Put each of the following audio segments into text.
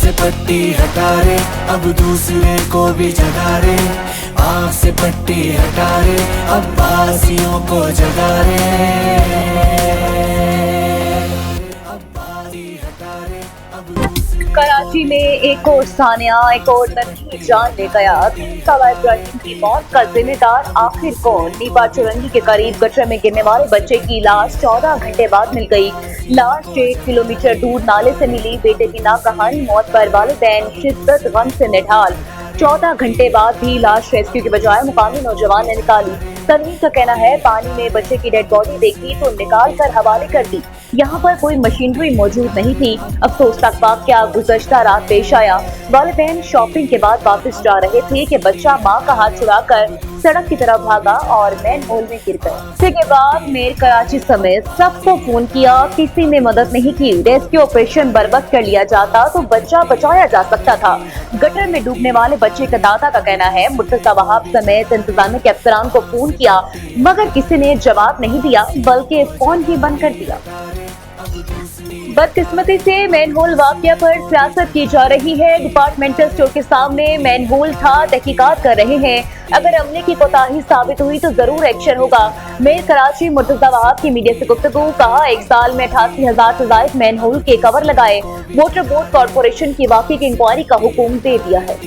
से पट्टी हटा रे, अब दूसरे को भी जगा रे, आँख से पट्टी हटा रे, अब बासियों को जगा रे, अब बासी हटा रे, अब दूसरे। कराची में एक और सानिया एक और नन्ही जान ले गया। 3 साल इब्राहिम की मौत का जिम्मेदार आखिर कौन? नीबा चुरंगी के करीब गटर में गिरने वाले बच्चे की लाश 14 घंटे बाद मिल गई। लाश 1 किलोमीटर दूर नाले से मिली। बेटे की नाकहानी मौत पर वालिदैन शिद्दत गम से निढाल। 14 घंटे बाद भी लाश रेस्क्यू के बजाय मुकामी नौजवान ने निकाली। तन्वीर का कहना है पानी में बच्चे की डेड बॉडी देखी तो निकाल कर हवाले कर दी। यहाँ पर कोई मशीनरी मौजूद नहीं थी। अफसोसनाक वाकया गुज़श्ता रात पेश आया। वालिदैन शॉपिंग के बाद वापस जा रहे थे कि बच्चा माँ का हाथ छुड़ाकर सड़क की तरफ भागा और मैन होल में गिर गया। इसके बाद मेयर कराची समेत सबको फोन किया, किसी ने मदद नहीं की। रेस्क्यू ऑपरेशन बर्बाद कर लिया जाता तो बच्चा बचाया जा सकता था। गटर में डूबने वाले बच्चे का दादा का कहना है मुर्तजा वहाब समेत इंतजामिया के अफसरान को फोन किया मगर किसी ने जवाब नहीं दिया बल्कि फोन ही बंद कर दिया। बदकिस्मती से मैनहोल वाकया पर सियासत की जा रही है। डिपार्टमेंटल स्टोर के सामने मैनहोल था, तहकीकात कर रहे हैं। अगर अमले की कोताही साबित हुई तो जरूर एक्शन होगा। मेयर कराची मुर्तजा वहाब की मीडिया से गुफ्तगू। कहा 1 साल में 88,000 से ज्यादा मैनहोल के कवर लगाए। वाटर बोर्ड कॉर्पोरेशन की वाकई की इंक्वायरी का हुक्म दे दिया है।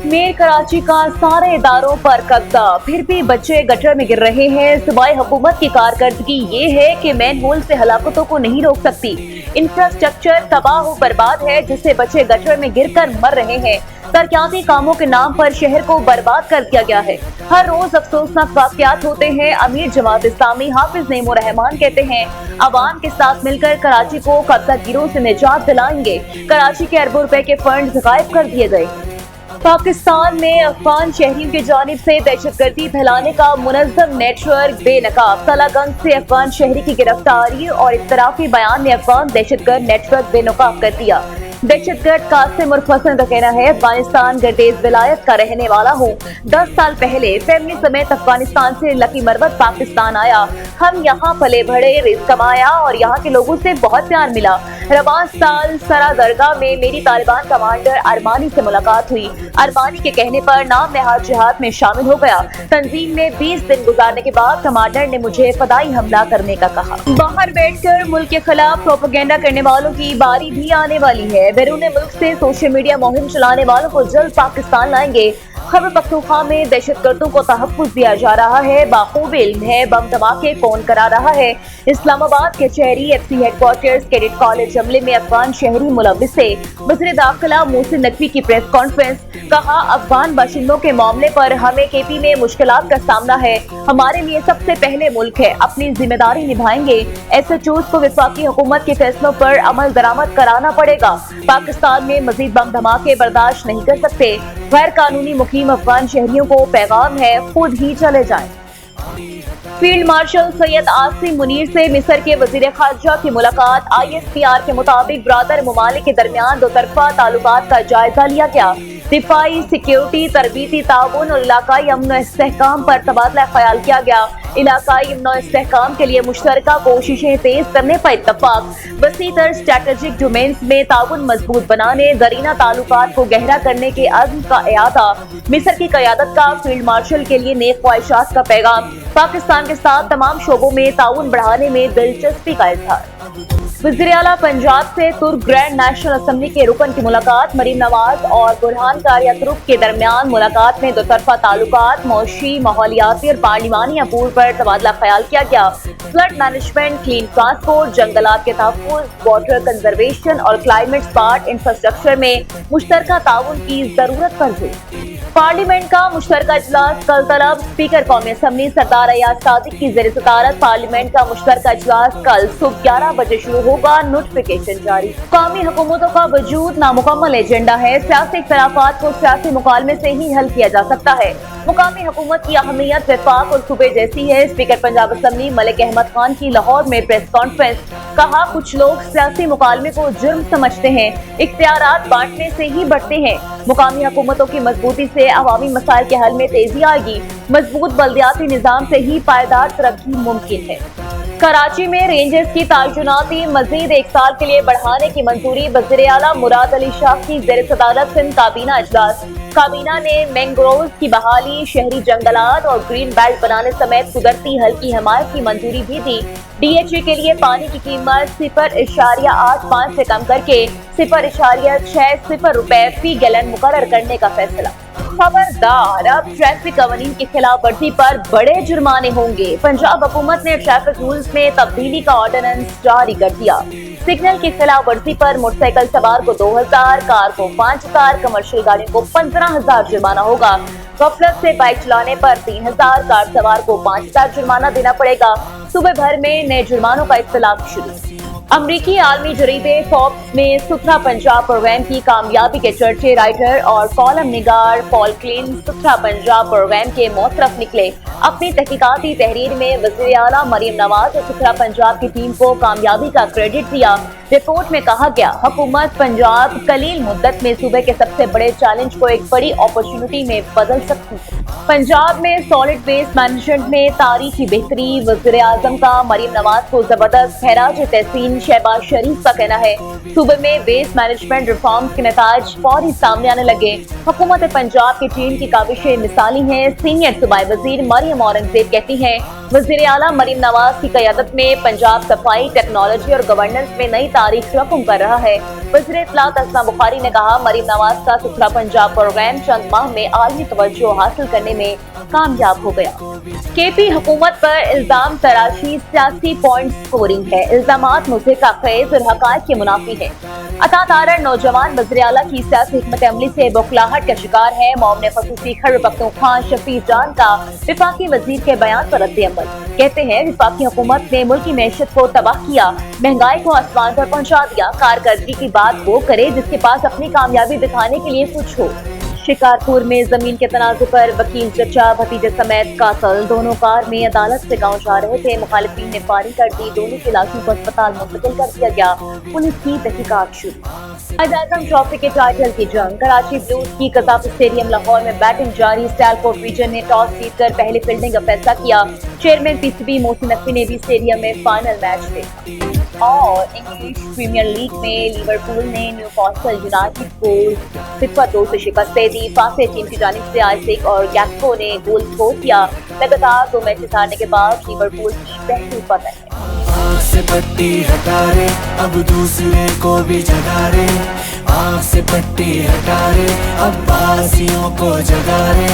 मेयर कराची का सारे इदारों पर कब्जा, फिर भी बच्चे गटर में गिर रहे हैं। सूबाई हुकूमत की कारकर्दगी ये है कि मैनहोल से हलाकतों को नहीं रोक सकती। इंफ्रास्ट्रक्चर तबाह बर्बाद है जिससे बच्चे गटर में गिरकर मर रहे हैं। तरक्याती कामों के नाम पर शहर को बर्बाद कर दिया गया है। हर रोज अफसोसनाक वाकयात होते हैं। अमीर जमात इस्लामी हाफिज नईमुर रहमान कहते हैं अवाम के साथ मिलकर कराची को कब्जा गिरोह से निजात दिलाएंगे। कराची के अरबों रुपए के फंड गायब कर दिए गए। पाकिस्तान में अफगान शहरियों की जानिब से दहशतगर्दी फैलाने का मुनज़्ज़म नेटवर्क बेनकाब। तलागंज से अफगान शहरी की गिरफ्तारी और इख्तराफी बयान ने अफगान दहशतगर्द नेटवर्क बेनकाब कर दिया। दहशतगर्द कासिम उर्फ हसन का कहना है अफगानिस्तान गर्देज विलायत का रहने वाला हूँ। 10 साल पहले फैमिली समेत अफगानिस्तान से लकी मरवत पाकिस्तान आया। हम यहाँ पले बढ़े, रिज़्क़ कमाया और यहाँ के लोगों से बहुत प्यार मिला। रवां साल सरा दरगाह में मेरी तालिबान कमांडर अरमानी से मुलाकात हुई। अरमानी के कहने पर नाम नहाद जिहाद में शामिल हो गया। तंजीम में 20 दिन गुजारने के बाद कमांडर ने मुझे फदाई हमला करने का कहा। बाहर बैठकर मुल्क के खिलाफ प्रोपेगेंडा करने वालों की बारी भी आने वाली है। बैरून मुल्क से सोशल मीडिया मुहिम चलाने वालों को जल्द पाकिस्तान लाएंगे। खैबर पख्तूनख्वा में दहशतगर्दों को तहफ्फुज़ दिया जा रहा है। बाखूबी इल्म है बम धमाके कौन करा रहा है। इस्लामाबाद के शहरी FC हेडक्वार्टर्स कैडेट कॉलेज हमले में अफगान शहरी मुलव्विस से वज़ीर दाखिला मोहसिन नकवी की प्रेस कॉन्फ्रेंस। कहा अफगान बाशिंदों के मामले पर हमें KP में मुश्किलात का सामना है। हमारे लिए सबसे पहले मुल्क है, अपनी जिम्मेदारी निभाएंगे। SHOs को वफाकी हुकूमत के फैसलों पर अमल दरामद कराना पड़ेगा। पाकिस्तान में मजीद बम धमाके बर्दाश्त नहीं कर सकते। गैर कानूनी मुकीम अफगान शहरियों को पैगाम है खुद ही चले जाएं। फील्ड मार्शल सैयद आसिम मुनीर से मिस्र के वजीर खारजा की मुलाकात। ISPR के मुताबिक ब्रादर मुमालिक के दरमियान दो तरफा ताल्लुकात का जायजा लिया गया। दिफाई, सिक्योरिटी, तरबीती ताउन और इलाकाई अमन इस्तेहकाम पर तबादला ख्याल किया गया। इलाकाई अमन इस्तेहकाम के लिए मुश्तरका कोशिशें तेज करने पर इत्तफाक। वसीतर स्ट्रेटेजिक डोमेन्स में ताउन मजबूत बनाने, दरीना ताल्लुकात को गहरा करने के अज़्म का इआदा। मिस्र की क़यादत का फील्ड मार्शल के लिए नेक ख्वाहिशात का पैगाम। पाकिस्तान के साथ तमाम शोबों में ताउन बढ़ाने में दिलचस्पी का इज़हार। वज़ीर आला पंजाब से तुर्क ग्रैंड नेशनल असम्बली के रुकन की मुलाकात। मरीम नवाज और बुरहान कारियातरुक के दरमियान मुलाकात में दो तरफा ताल्लुकात, मौशी, माहौलियाती और पार्लिमानी अमूर पर तबादला ख्याल किया गया। फ्लड मैनेजमेंट, क्लीन ट्रांसपोर्ट, जंगलात के तहफ़्फ़ुज़, वाटर कंजर्वेशन और क्लाइमेट स्मार्ट इंफ्रास्ट्रक्चर में मुश्तरका ताउन की जरूरत पर जोर। पार्लियामेंट का मुश्तरका इजलास कल तलब। स्पीकर कौमी असम्बली सरदार अयाज सादिक की ज़ेर सदारत पार्लियामेंट का मुश्तरका इजलास कल सुबह 11 बजे शुरू होगा। नोटिफिकेशन जारी। कौमी हुकूमतों का वजूद नामुकम्मल एजेंडा है। सियासी इख्तलाफात को सियासी मुकालमे से ही हल किया जा सकता है। मुकामी हुकूमत की अहमियत वफाक और सूबे जैसी है। स्पीकर पंजाब असम्बली मलिक अहमद खान की लाहौर में प्रेस कॉन्फ्रेंस। कहा कुछ लोग सियासी मुकालमे को जुर्म समझते हैं, इख्तियारात बांटने से ही बढ़ते हैं। मुकामी हुकूमतों की मजबूती से अवामी मसाइल के हल में तेजी आएगी। मजबूत बल्दियाती निजाम से ही पायदार तरक्की मुमकिन है। कराची में रेंजर्स की तैनाती मजीद 1 साल के लिए बढ़ाने की मंजूरी। वज़ीर आला मुराद अली शाह की ज़ेर सदारत सिंध काबीना इजलास। काबीना ने मैंग्रोव की बहाली, शहरी जंगलात और ग्रीन बेल्ट बनाने समेत कुदरती हल की हिमायत की मंजूरी भी दी। DHA के लिए पानी की कीमत 0.85 से कम करके 0.60 रुपए फी गैलन मुकर्रर करने का फैसला। खबरदार, अब ट्रैफिक कवानीन की खिलाफ वर्जी पर बड़े जुर्माने होंगे। पंजाब हुकूमत ने ट्रैफिक रूल्स में तब्दीली का ऑर्डिनेंस जारी कर दिया। सिग्नल की खिलाफ वर्जी पर मोटरसाइकिल सवार को 2000, कार को 5000, कमर्शियल गाड़ियों को 15000 जुर्माना होगा। गफलत से बाइक चलाने पर 3000, कार सवार को 5000 जुर्माना देना पड़ेगा। सूबे भर में नए जुर्मानों का इत्तलाक शुरू। अमरीकी आलमी जरीदे फोर्ब्स में सुथरा पंजाब प्रोग्राम की कामयाबी के चर्चे। राइटर और कॉलम निगार पॉल क्लीन सुथरा पंजाब प्रोग्राम के मोतरफ निकले। अपनी तहकीकाती तहरीर में वज़ीर आला मरियम नवाज और सुथरा पंजाब की टीम को कामयाबी का क्रेडिट दिया। रिपोर्ट में कहा गया, हुकूमत पंजाब कलील मुद्दत में सूबे के सबसे बड़े चैलेंज को एक बड़ी अपॉर्चुनिटी में बदल सकती है। पंजाब में सॉलिड वेस्ट मैनेजमेंट में तारीखी बेहतरी। वज़ीर आज़म का मरियम नवाज को जबरदस्त खैराज तहसीन। शहबाज शरीफ का कहना है, सूबे में वेस्ट मैनेजमेंट रिफॉर्म्स के नताज फौरी सामने आने लगे। हुकूमत पंजाब की टीम की काविशें मिसाली हैं। सीनियर सूबाई वजीर मरियम औरंगजेब कहती हैं, वज़ीर आला मरियम नवाज की क़यादत में पंजाब सफाई, टेक्नोलॉजी और गवर्नेंस में नई तारीख रकम कर रहा है। वज़ीर इत्तलात असमा बुखारी ने कहा, मरियम नवाज का सुथरा पंजाब प्रोग्राम चंद माह में आलमी तवज्जो हासिल करने में कामयाब हो गया। KP हुकूमत पर इल्जाम तराशी सियासी पॉइंट स्कोरिंग है। इल्जामात मुज़हिका खेज और हक़ाइक़ के मुनाफी है। अता तारड़ नौजवान वज़ीर आला की सियासी हिकमत अमली से बौखलाहट का शिकार है। मौमन ख़ुसूसी खैबर पख्तूनख्वा शफीक जान का विफाकी वज़ीर के बयान पर रद्द-ए-अमल। कहते हैं, विफाकी हुकूमत ने मुल्की मैशत को तबाह किया, महंगाई को आसमान पर पहुंचा दिया। कारकर्दगी की बात वो करे जिसके पास अपनी कामयाबी दिखाने के लिए कुछ हो। शिकारपुर में जमीन के तनाज़े पर वकील चचा भतीजे समेत कातल। दोनों कार में अदालत से गांव जा रहे थे। मुखालिफिन ने फायरिंग कर दी। दोनों की लाशों को अस्पताल मुंतकिल कर दिया गया। पुलिस की तहकीकात शुरू। आज़म ट्रॉफी के टाइटल की जंग। कराची ब्लूज की कज़ाफ स्टेडियम लाहौर में बैटिंग जारी। सियालकोट रीजन ने टॉस जीतकर पहले फील्डिंग का फैसला किया। चेयरमैन PCB मोहसिन नकवी ने भी स्टेडियम में फाइनल मैच देखा। और इंग्लिश प्रीमियर लीग में लिवरपूल ने न्यूकासल यूनाइटेड को 0-2 से शिकस्त दे दी। फासे टीम की जानिब से आइजैक और गैक्पो ने गोल स्कोर किया। लगातार 2 मैचेस हारने के बाद लिवरपूल की पहली फतह है। आँख से पट्टी हटा रे, अब दूसरे को भी जगा रे। आँख से पट्टी हटा रे, अब बासियों को जगा रे।